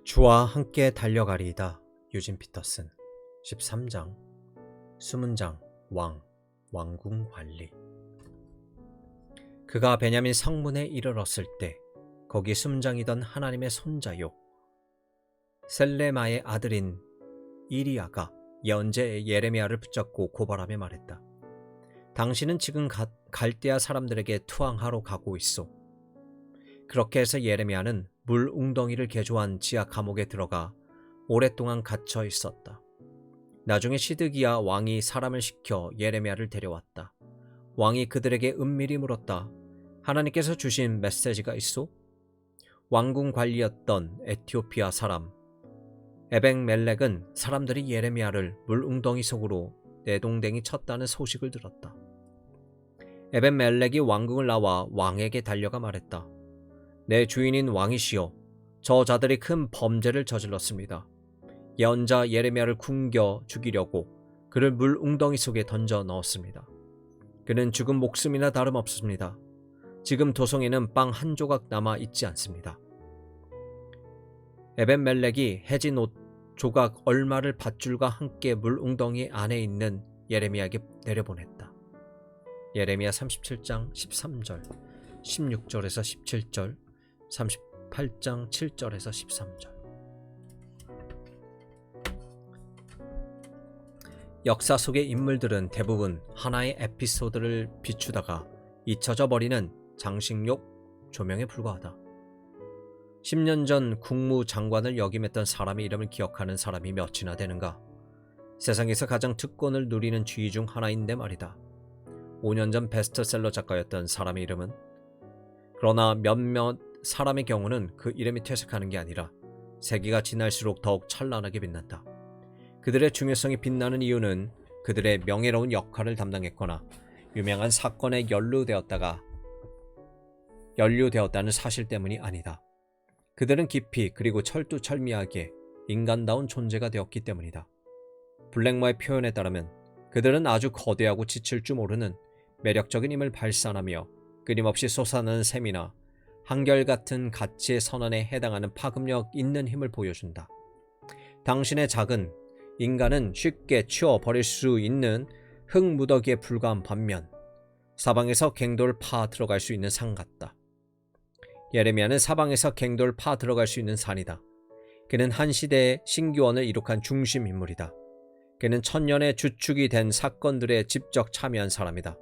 주와 함께 달려가리이다. 유진 피터슨. 13장 수문장 왕궁 관리. 그가 베냐민 성문에 이르렀을 때 거기 수문장이던 하나님의 손자요 셀레마의 아들인 이리야가 예언자 예레미야를 붙잡고 고발하며 말했다. 당신은 지금 갈대아 사람들에게 투항하러 가고 있소. 그렇게 해서 예레미야는 물 웅덩이를 개조한 지하 감옥에 들어가 오랫동안 갇혀 있었다. 나중에 시드기야 왕이 사람을 시켜 예레미야를 데려왔다. 왕이 그들에게 은밀히 물었다. 하나님께서 주신 메시지가 있소? 왕궁 관리였던 에티오피아 사람 에벡멜렉은 사람들이 예레미야를 물 웅덩이 속으로 내동댕이 쳤다는 소식을 들었다. 에벡멜렉이 왕궁을 나와 왕에게 달려가 말했다. 내 주인인 왕이시여, 저 자들이 큰 범죄를 저질렀습니다. 예언자 예레미야를 굶겨 죽이려고 그를 물 웅덩이 속에 던져 넣었습니다. 그는 죽은 목숨이나 다름없습니다. 지금 도성에는 빵 한 조각 남아 있지 않습니다. 에벳멜렉이 해진 옷 조각 얼마를 밧줄과 함께 물 웅덩이 안에 있는 예레미야에게 내려보냈다. 예레미야 37장 13절, 16절에서 17절, 38장 7절에서 13절. 역사 속의 인물들은 대부분 하나의 에피소드를 비추다가 잊혀져 버리는 장식용 조명에 불과하다. 10년 전 국무장관을 역임했던 사람의 이름을 기억하는 사람이 몇이나 되는가? 세상에서 가장 특권을 누리는 쥐 중 하나인데 말이다. 5년 전 베스트셀러 작가였던 사람의 이름은? 그러나 몇몇 사람의 경우는 그 이름이 퇴색하는 게 아니라 세기가 지날수록 더욱 찬란하게 빛난다. 그들의 중요성이 빛나는 이유는 그들의 명예로운 역할을 담당했거나 유명한 사건에 연루되었다는 사실 때문이 아니다. 그들은 깊이 그리고 철두철미하게 인간다운 존재가 되었기 때문이다. 블랙마의 표현에 따르면 그들은 아주 거대하고 지칠 줄 모르는 매력적인 힘을 발산하며 끊임없이 솟아나는 셈이나 한결같은 가치의 선언에 해당하는 파급력 있는 힘을 보여준다. 당신의 작은 인간은 쉽게 치워버릴 수 있는 흙무더기에 불과한 반면 사방에서 갱도를 파 들어갈 수 있는 산 같다. 예레미야는 사방에서 갱도를 파 들어갈 수 있는 산이다. 그는 한 시대의 신기원을 이룩한 중심 인물이다. 그는 천년의 주축이 된 사건들에 직접 참여한 사람이다.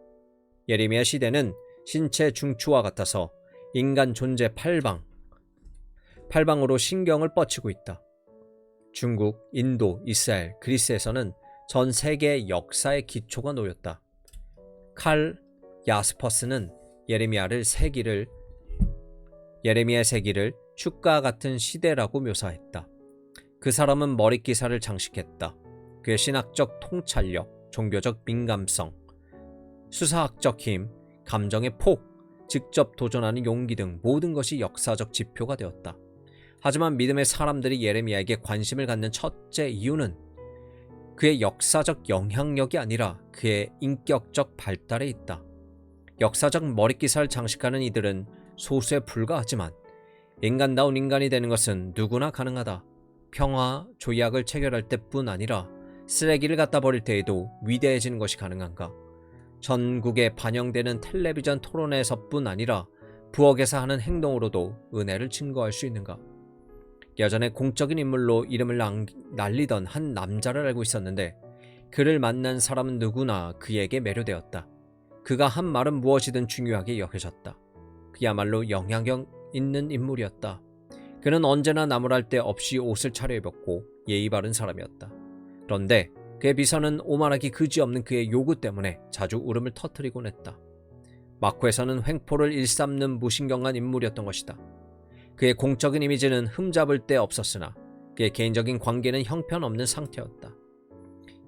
예레미야 시대는 신체 중추와 같아서 인간 존재 팔방으로 신경을 뻗치고 있다. 중국, 인도, 이스라엘, 그리스에서는 전 세계의 역사의 기초가 놓였다. 칼 야스퍼스는 예레미야의 세기를 축과 같은 시대라고 묘사했다. 그 사람은 머릿기사를 장식했다. 그의 신학적 통찰력, 종교적 민감성, 수사학적 힘, 감정의 폭, 직접 도전하는 용기 등 모든 것이 역사적 지표가 되었다. 하지만 믿음의 사람들이 예레미야에게 관심을 갖는 첫째 이유는 그의 역사적 영향력이 아니라 그의 인격적 발달에 있다. 역사적 머릿기사를 장식하는 이들은 소수에 불과하지만 인간다운 인간이 되는 것은 누구나 가능하다. 평화, 조약을 체결할 때뿐 아니라 쓰레기를 갖다 버릴 때에도 위대해지는 것이 가능한가? 전국에 반영되는 텔레비전 토론에서뿐 아니라 부엌에서 하는 행동으로도 은혜를 증거할 수 있는가? 예전에 공적인 인물로 이름을 날리던 한 남자를 알고 있었는데 그를 만난 사람은 누구나 그에게 매료되었다. 그가 한 말은 무엇이든 중요하게 여겨졌다. 그야말로 영향력 있는 인물이었다. 그는 언제나 나무랄 데 없이 옷을 차려입었고 예의 바른 사람이었다. 그런데 그의 비서는 오만하기 그지없는 그의 요구 때문에 자주 울음을 터뜨리곤 했다. 마쿠에서는 횡포를 일삼는 무신경한 인물이었던 것이다. 그의 공적인 이미지는 흠잡을 데 없었으나 그의 개인적인 관계는 형편없는 상태였다.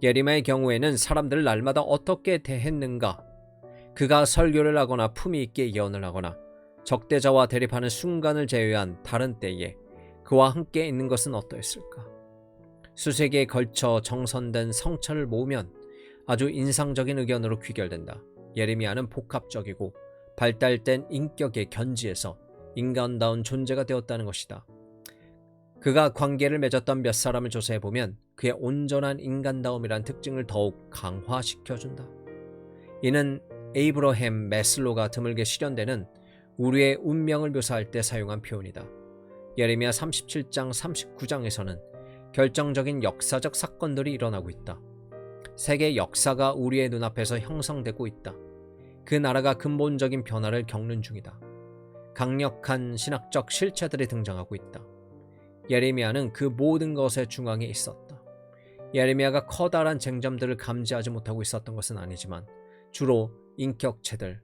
예레미야의 경우에는 사람들을 날마다 어떻게 대했는가? 그가 설교를 하거나 품위 있게 예언을 하거나 적대자와 대립하는 순간을 제외한 다른 때에 그와 함께 있는 것은 어떠했을까? 수세기에 걸쳐 정선된 성찰을 모으면 아주 인상적인 의견으로 귀결된다. 예레미야는 복합적이고 발달된 인격의 견지에서 인간다운 존재가 되었다는 것이다. 그가 관계를 맺었던 몇 사람을 조사해보면 그의 온전한 인간다움이란 특징을 더욱 강화시켜준다. 이는 에이브러햄 매슬로가 드물게 실현되는 우리의 운명을 묘사할 때 사용한 표현이다. 예레미야 37장 39장에서는 결정적인 역사적 사건들이 일어나고 있다. 세계 역사가 우리의 눈앞에서 형성되고 있다. 그 나라가 근본적인 변화를 겪는 중이다. 강력한 신학적 실체들이 등장하고 있다. 예레미야는 그 모든 것의 중앙에 있었다. 예레미야가 커다란 쟁점들을 감지하지 못하고 있었던 것은 아니지만 주로 인격체들,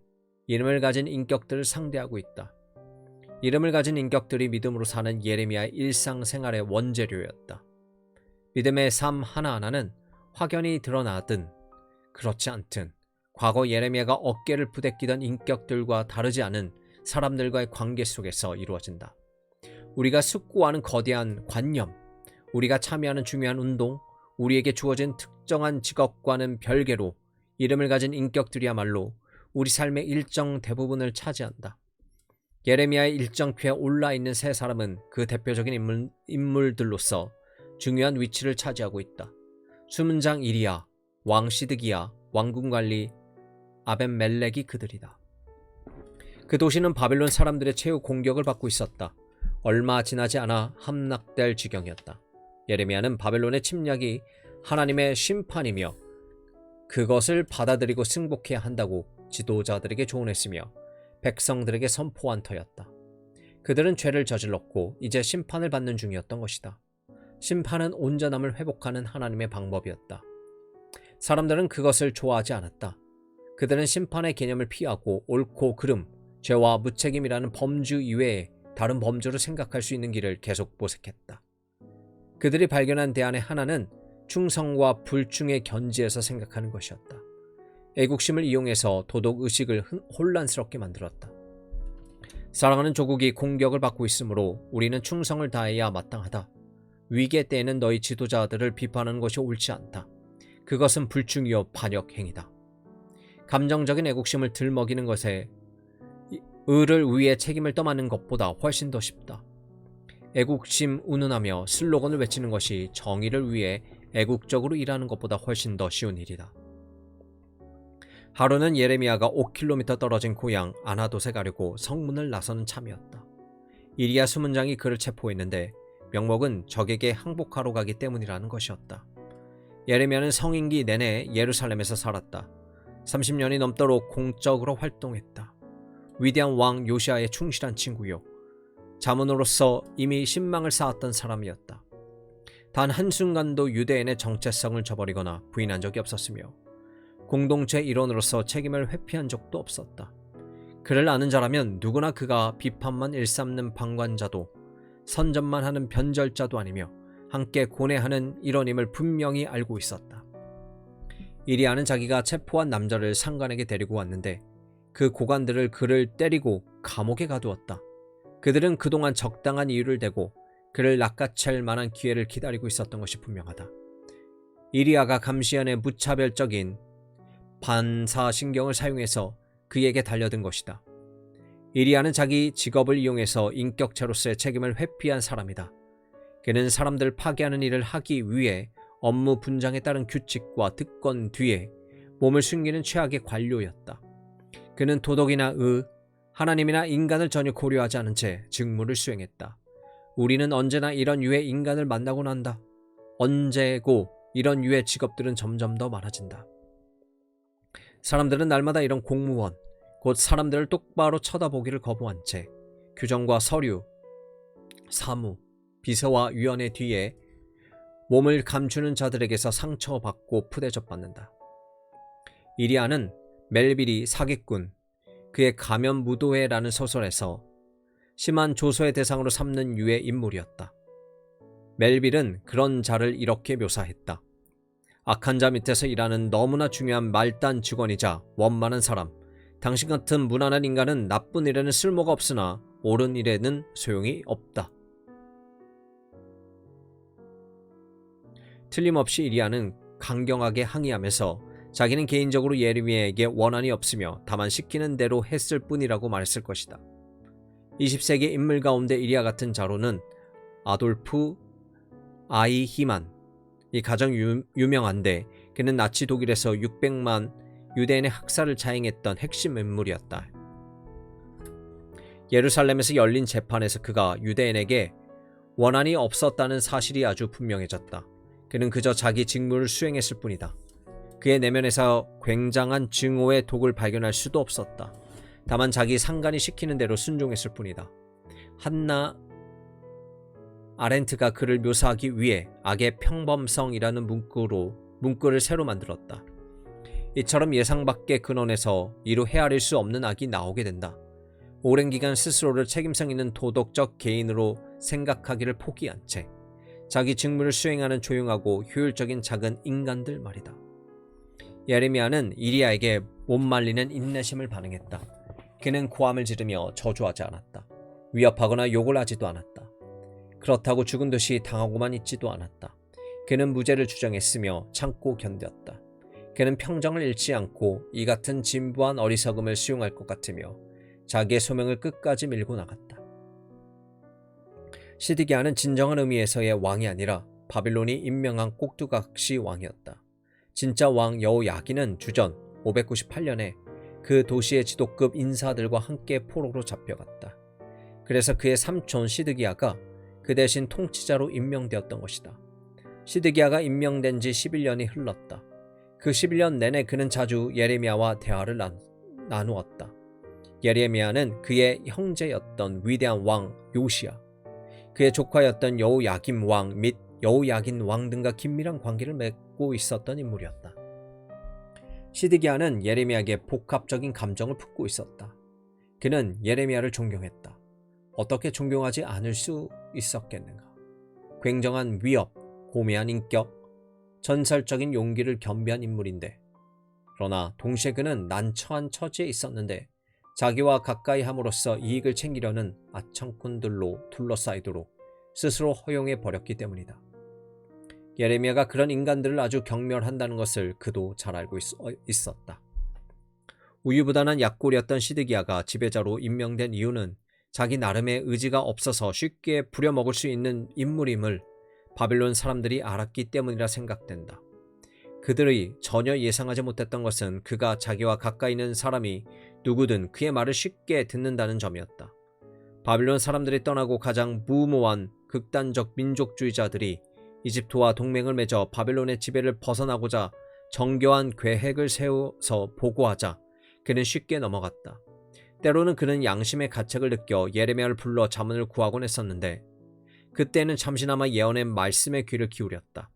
이름을 가진 인격들을 상대하고 있다. 이름을 가진 인격들이 믿음으로 사는 예레미야의 일상생활의 원재료였다. 믿음의 삶 하나하나는 확연히 드러나든 그렇지 않든 과거 예레미야가 어깨를 부대끼던 인격들과 다르지 않은 사람들과의 관계 속에서 이루어진다. 우리가 숙고하는 거대한 관념, 우리가 참여하는 중요한 운동, 우리에게 주어진 특정한 직업과는 별개로 이름을 가진 인격들이야말로 우리 삶의 일정 대부분을 차지한다. 예레미야의 일정표에 올라있는 세 사람은 그 대표적인 인물들로서 중요한 위치를 차지하고 있다. 수문장 이리야, 왕 시드기야, 왕궁관리 아벤멜렉이 그들이다. 그 도시는 바벨론 사람들의 최후 공격을 받고 있었다. 얼마 지나지 않아 함락될 지경이었다. 예레미야는 바벨론의 침략이 하나님의 심판이며 그것을 받아들이고 승복해야 한다고 지도자들에게 조언했으며 백성들에게 선포한 터였다. 그들은 죄를 저질렀고 이제 심판을 받는 중이었던 것이다. 심판은 온전함을 회복하는 하나님의 방법이었다. 사람들은 그것을 좋아하지 않았다. 그들은 심판의 개념을 피하고 옳고 그름, 죄와 무책임이라는 범주 이외에 다른 범주를 생각할 수 있는 길을 계속 모색했다. 그들이 발견한 대안의 하나는 충성과 불충의 견지에서 생각하는 것이었다. 애국심을 이용해서 도덕의식을 혼란스럽게 만들었다. 사랑하는 조국이 공격을 받고 있으므로 우리는 충성을 다해야 마땅하다. 위기의 때에는 너희 지도자들을 비판하는 것이 옳지 않다. 그것은 불충이요 반역 행위다. 감정적인 애국심을 들먹이는 것에 의를 위해 책임을 떠맡는 것보다 훨씬 더 쉽다. 애국심 운운하며 슬로건을 외치는 것이 정의를 위해 애국적으로 일하는 것보다 훨씬 더 쉬운 일이다. 하루는 예레미야가 5km 떨어진 고향 아나돗에 가려고 성문을 나서는 참이었다. 이리야 수문장이 그를 체포했는데 명목은 적에게 항복하러 가기 때문이라는 것이었다. 예레미야는 성인기 내내 예루살렘에서 살았다. 30년이 넘도록 공적으로 활동했다. 위대한 왕 요시아의 충실한 친구요. 자문으로서 이미 신망을 쌓았던 사람이었다. 단 한순간도 유대인의 정체성을 저버리거나 부인한 적이 없었으며 공동체 일원으로서 책임을 회피한 적도 없었다. 그를 아는 자라면 누구나 그가 비판만 일삼는 방관자도 선전만 하는 변절자도 아니며 함께 고뇌하는 일원임을 분명히 알고 있었다. 이리야는 자기가 체포한 남자를 상관에게 데리고 왔는데 그 고관들을 그를 때리고 감옥에 가두었다. 그들은 그동안 적당한 이유를 대고 그를 낚아챌 만한 기회를 기다리고 있었던 것이 분명하다. 이리야가 감시안의 무차별적인 반사신경을 사용해서 그에게 달려든 것이다. 이리야는 자기 직업을 이용해서 인격체로서의 책임을 회피한 사람이다. 그는 사람들을 파괴하는 일을 하기 위해 업무 분장에 따른 규칙과 특권 뒤에 몸을 숨기는 최악의 관료였다. 그는 도덕이나 하나님이나 인간을 전혀 고려하지 않은 채 직무를 수행했다. 우리는 언제나 이런 유의 인간을 만나곤 한다. 언제고 이런 유의 직업들은 점점 더 많아진다. 사람들은 날마다 이런 공무원, 곧 사람들을 똑바로 쳐다보기를 거부한 채 규정과 서류, 사무, 비서와 위원회 뒤에 몸을 감추는 자들에게서 상처받고 푸대접받는다. 이리야는 멜빌이 사기꾼, 그의 가면 무도회라는 소설에서 심한 조소의 대상으로 삼는 유의 인물이었다. 멜빌은 그런 자를 이렇게 묘사했다. 악한 자 밑에서 일하는 너무나 중요한 말단 직원이자 원만한 사람. 당신 같은 무난한 인간은 나쁜 일에는 쓸모가 없으나 옳은 일에는 소용이 없다. 틀림없이 이리야는 강경하게 항의하면서 자기는 개인적으로 예레미야에게 원한이 없으며 다만 시키는 대로 했을 뿐이라고 말했을 것이다. 20세기 인물 가운데 이리야 같은 자로는 아돌프 아이히만이 가장 유명한데 그는 나치 독일에서 600만 유대인의 학살을 자행했던 핵심 인물이었다. 예루살렘에서 열린 재판에서 그가 유대인에게 원한이 없었다는 사실이 아주 분명해졌다. 그는 그저 자기 직무를 수행했을 뿐이다. 그의 내면에서 굉장한 증오의 독을 발견할 수도 없었다. 다만 자기 상관이 시키는 대로 순종했을 뿐이다. 한나 아렌트가 그를 묘사하기 위해 악의 평범성이라는 문구를 새로 만들었다. 이처럼 예상 밖의 근원에서 이루 헤아릴 수 없는 악이 나오게 된다. 오랜 기간 스스로를 책임성 있는 도덕적 개인으로 생각하기를 포기한 채 자기 직무를 수행하는 조용하고 효율적인 작은 인간들 말이다. 예레미야는 이리야에게 못 말리는 인내심을 반응했다. 그는 고함을 지르며 저주하지 않았다. 위협하거나 욕을 하지도 않았다. 그렇다고 죽은 듯이 당하고만 있지도 않았다. 그는 무죄를 주장했으며 참고 견뎠다. 그는 평정을 잃지 않고 이 같은 진부한 어리석음을 수용할 것 같으며 자기의 소명을 끝까지 밀고 나갔다. 시드기야는 진정한 의미에서의 왕이 아니라 바빌론이 임명한 꼭두각시 왕이었다. 진짜 왕 여호야긴은 주전 598년에 그 도시의 지도급 인사들과 함께 포로로 잡혀갔다. 그래서 그의 삼촌 시드기야가 그 대신 통치자로 임명되었던 것이다. 시드기야가 임명된 지 11년이 흘렀다. 그 11년 내내 그는 자주 예레미야와 대화를 나누었다. 예레미야는 그의 형제였던 위대한 왕 요시야, 그의 조카였던 여호야김 왕 및 여호야긴 왕 등과 긴밀한 관계를 맺고 있었던 인물이었다. 시드기야는 예레미야에게 복합적인 감정을 품고 있었다. 그는 예레미야를 존경했다. 어떻게 존경하지 않을 수 있었겠는가? 굉장한 위협, 고매한 인격, 전설적인 용기를 겸비한 인물인데, 그러나 동시에 그는 난처한 처지에 있었는데 자기와 가까이 함으로써 이익을 챙기려는 아청꾼들로 둘러싸이도록 스스로 허용해 버렸기 때문이다. 예레미야가 그런 인간들을 아주 경멸한다는 것을 그도 잘 알고 있었다. 우유부단한 약골이었던 시드기야가 지배자로 임명된 이유는 자기 나름의 의지가 없어서 쉽게 부려먹을 수 있는 인물임을 바빌론 사람들이 알았기 때문이라 생각된다. 그들이 전혀 예상하지 못했던 것은 그가 자기와 가까이 있는 사람이 누구든 그의 말을 쉽게 듣는다는 점이었다. 바빌론 사람들이 떠나고 가장 무모한 극단적 민족주의자들이 이집트와 동맹을 맺어 바빌론의 지배를 벗어나고자 정교한 계획을 세워서 보고하자 그는 쉽게 넘어갔다. 때로는 그는 양심의 가책을 느껴 예레미야를 불러 자문을 구하곤 했었는데 그때는 잠시나마 예언의 말씀에 귀를 기울였다.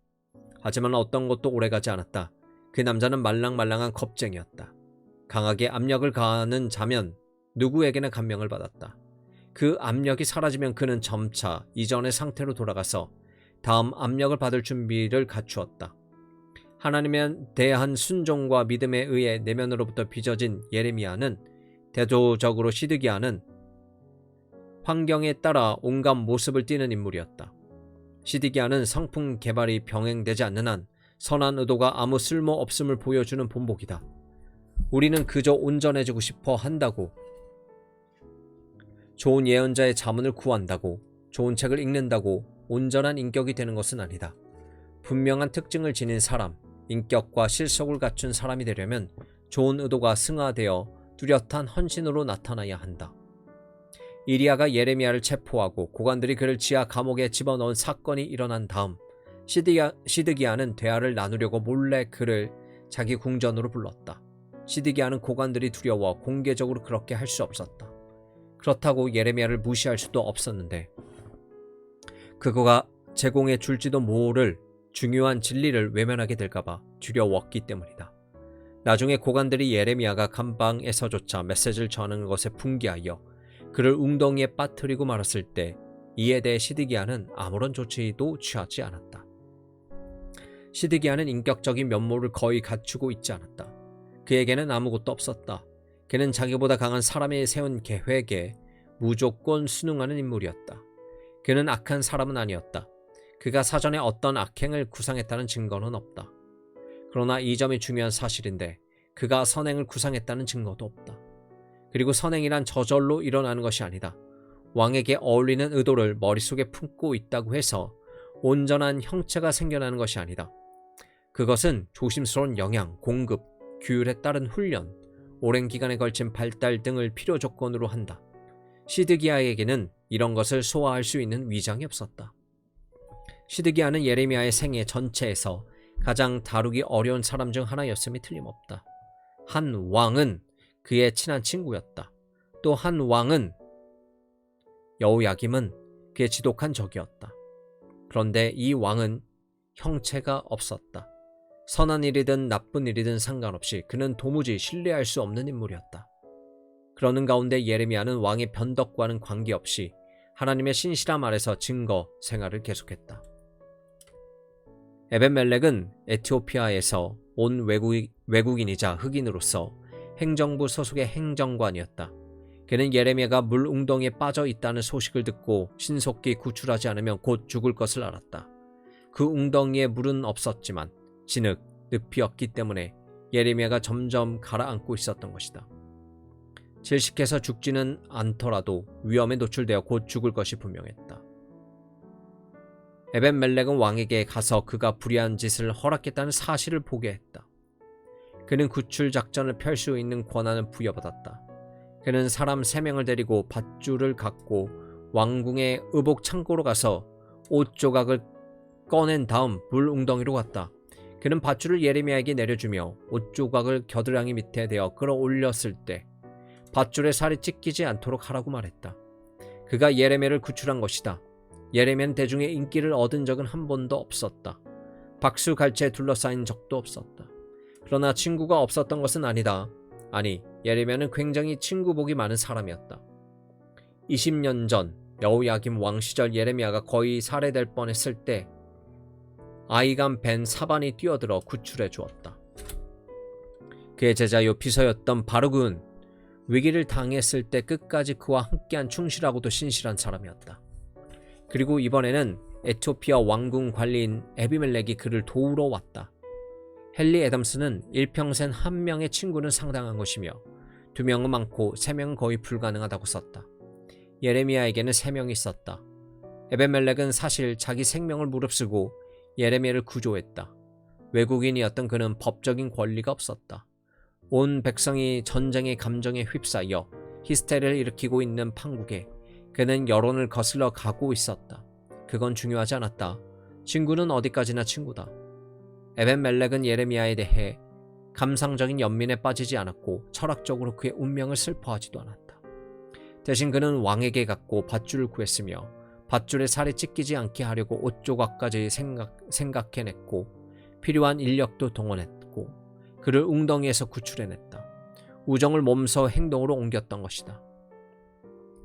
하지만 어떤 것도 오래가지 않았다. 그 남자는 말랑말랑한 겁쟁이였다. 강하게 압력을 가하는 자면 누구에게나 감명을 받았다. 그 압력이 사라지면 그는 점차 이전의 상태로 돌아가서 다음 압력을 받을 준비를 갖추었다. 하나님에 대한 순종과 믿음에 의해 내면으로부터 빚어진 예레미야는 대조적으로 시드기야는 환경에 따라 온갖 모습을 띠는 인물이었다. 시드기야는 성품 개발이 병행되지 않는 한 선한 의도가 아무 쓸모없음을 보여주는 본보기다. 우리는 그저 온전해지고 싶어 한다고, 좋은 예언자의 자문을 구한다고, 좋은 책을 읽는다고 온전한 인격이 되는 것은 아니다. 분명한 특징을 지닌 사람, 인격과 실속을 갖춘 사람이 되려면 좋은 의도가 승화되어 뚜렷한 헌신으로 나타나야 한다. 이리야가 예레미야를 체포하고 고관들이 그를 지하 감옥에 집어넣은 사건이 일어난 다음 시드기야는 대화를 나누려고 몰래 그를 자기 궁전으로 불렀다. 시드기야는 고관들이 두려워 공개적으로 그렇게 할 수 없었다. 그렇다고 예레미야를 무시할 수도 없었는데 그거가 제공해 줄지도 모를 중요한 진리를 외면하게 될까봐 두려웠기 때문이다. 나중에 고관들이 예레미야가 감방에서조차 메시지를 전하는 것에 분개하여 그를 웅덩이에 빠뜨리고 말았을 때 이에 대해 시드기야는 아무런 조치도 취하지 않았다. 시드기야는 인격적인 면모를 거의 갖추고 있지 않았다. 그에게는 아무것도 없었다. 그는 자기보다 강한 사람이 세운 계획에 무조건 순응하는 인물이었다. 그는 악한 사람은 아니었다. 그가 사전에 어떤 악행을 구상했다는 증거는 없다. 그러나 이 점이 중요한 사실인데 그가 선행을 구상했다는 증거도 없다. 그리고 선행이란 저절로 일어나는 것이 아니다. 왕에게 어울리는 의도를 머릿속에 품고 있다고 해서 온전한 형체가 생겨나는 것이 아니다. 그것은 조심스러운 영양, 공급, 규율에 따른 훈련, 오랜 기간에 걸친 발달 등을 필요 조건으로 한다. 시드기야에게는 이런 것을 소화할 수 있는 위장이 없었다. 시드기야는 예레미야의 생애 전체에서 가장 다루기 어려운 사람 중 하나였음이 틀림없다. 한 왕은 그의 친한 친구였다. 또 한 왕은 여호야김은 그의 지독한 적이었다. 그런데 이 왕은 형체가 없었다. 선한 일이든 나쁜 일이든 상관없이 그는 도무지 신뢰할 수 없는 인물이었다. 그러는 가운데 예레미야는 왕의 변덕과는 관계없이 하나님의 신실함 아래서 증거 생활을 계속했다. 에벤멜렉은 에티오피아에서 온 외국인이자 흑인으로서 행정부 소속의 행정관이었다. 그는 예레미야가 물 웅덩이에 빠져 있다는 소식을 듣고 신속히 구출하지 않으면 곧 죽을 것을 알았다. 그 웅덩이에 물은 없었지만 진흙, 늪이었기 때문에 예레미야가 점점 가라앉고 있었던 것이다. 질식해서 죽지는 않더라도 위험에 노출되어 곧 죽을 것이 분명했다. 에벤멜렉은 왕에게 가서 그가 불의한 짓을 허락했다는 사실을 보게 했다. 그는 구출 작전을 펼 수 있는 권한을 부여받았다. 그는 사람 3명을 데리고 밧줄을 갖고 왕궁의 의복 창고로 가서 옷 조각을 꺼낸 다음 물 웅덩이로 갔다. 그는 밧줄을 예레미야에게 내려주며 옷 조각을 겨드랑이 밑에 대어 끌어올렸을 때 밧줄에 살이 찢기지 않도록 하라고 말했다. 그가 예레미야를 구출한 것이다. 예레미야는 대중의 인기를 얻은 적은 한 번도 없었다. 박수갈채에 둘러싸인 적도 없었다. 그러나 친구가 없었던 것은 아니다. 아니, 예레미야는 굉장히 친구복이 많은 사람이었다. 20년 전 여호야김 왕 시절 예레미야가 거의 살해될 뻔했을 때 아이감 벤 사반이 뛰어들어 구출해 주었다. 그의 제자 요피서였던 바르그는 위기를 당했을 때 끝까지 그와 함께한 충실하고도 신실한 사람이었다. 그리고 이번에는 에티오피아 왕궁 관리인 에비멜렉이 그를 도우러 왔다. 헨리 애덤스는 일평생 한 명의 친구는 상당한 것이며 2명은 많고 3명은 거의 불가능하다고 썼다. 예레미야에게는 3명이 있었다. 에벤멜렉은 사실 자기 생명을 무릅쓰고 예레미야를 구조했다. 외국인이었던 그는 법적인 권리가 없었다. 온 백성이 전쟁의 감정에 휩싸여 히스테리를 일으키고 있는 판국에 그는 여론을 거슬러 가고 있었다. 그건 중요하지 않았다. 친구는 어디까지나 친구다. 에벤멜렉은 예레미야에 대해 감상적인 연민에 빠지지 않았고 철학적으로 그의 운명을 슬퍼하지도 않았다. 대신 그는 왕에게 갔고 밧줄을 구했으며 밧줄에 살이 찢기지 않게 하려고 옷 조각까지 생각해냈고 필요한 인력도 동원했고 그를 웅덩이에서 구출해냈다. 우정을 몸소 행동으로 옮겼던 것이다.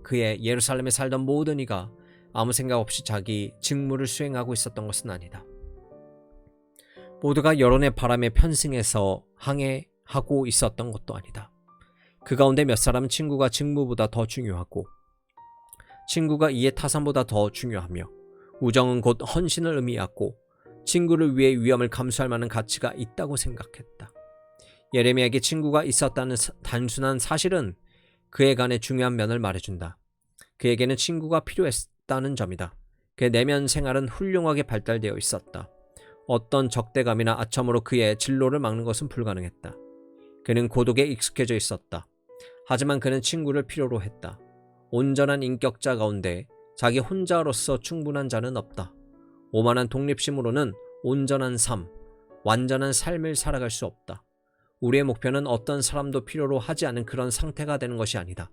그의 예루살렘에 살던 모든 이가 아무 생각 없이 자기 직무를 수행하고 있었던 것은 아니다. 모두가 여론의 바람에 편승해서 항해하고 있었던 것도 아니다. 그 가운데 몇 사람은 친구가 직무보다 더 중요하고 친구가 이해 타산보다 더 중요하며 우정은 곧 헌신을 의미하고 친구를 위해 위험을 감수할 만한 가치가 있다고 생각했다. 예레미야에게 친구가 있었다는 단순한 사실은 그에 관해 중요한 면을 말해준다. 그에게는 친구가 필요했다는 점이다. 그의 내면 생활은 훌륭하게 발달되어 있었다. 어떤 적대감이나 아첨으로 그의 진로를 막는 것은 불가능했다. 그는 고독에 익숙해져 있었다. 하지만 그는 친구를 필요로 했다. 온전한 인격자 가운데 자기 혼자로서 충분한 자는 없다. 오만한 독립심으로는 온전한 삶, 완전한 삶을 살아갈 수 없다. 우리의 목표는 어떤 사람도 필요로 하지 않은 그런 상태가 되는 것이 아니다.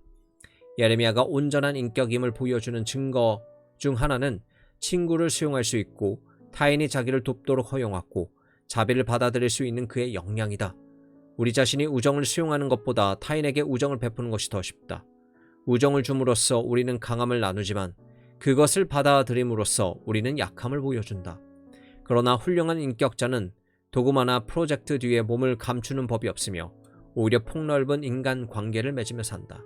예레미야가 온전한 인격임을 보여주는 증거 중 하나는 친구를 수용할 수 있고 타인이 자기를 돕도록 허용하고 자비를 받아들일 수 있는 그의 역량이다. 우리 자신이 우정을 수용하는 것보다 타인에게 우정을 베푸는 것이 더 쉽다. 우정을 줌으로써 우리는 강함을 나누지만 그것을 받아들임으로써 우리는 약함을 보여준다. 그러나 훌륭한 인격자는 도구마나 프로젝트 뒤에 몸을 감추는 법이 없으며 오히려 폭넓은 인간 관계를 맺으며 산다.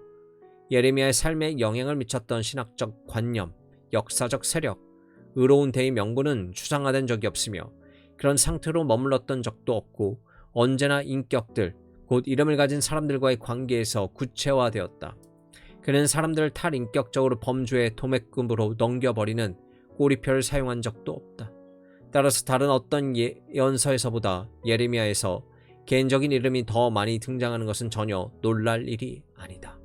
예레미야의 삶에 영향을 미쳤던 신학적 관념, 역사적 세력, 의로운 대의 명분은 추상화된 적이 없으며 그런 상태로 머물렀던 적도 없고 언제나 인격들, 곧 이름을 가진 사람들과의 관계에서 구체화되었다. 그는 사람들을 탈인격적으로 범죄의 도매금으로 넘겨버리는 꼬리표를 사용한 적도 없다. 따라서 다른 어떤 예언서에서보다 예레미야에서 개인적인 이름이 더 많이 등장하는 것은 전혀 놀랄 일이 아니다.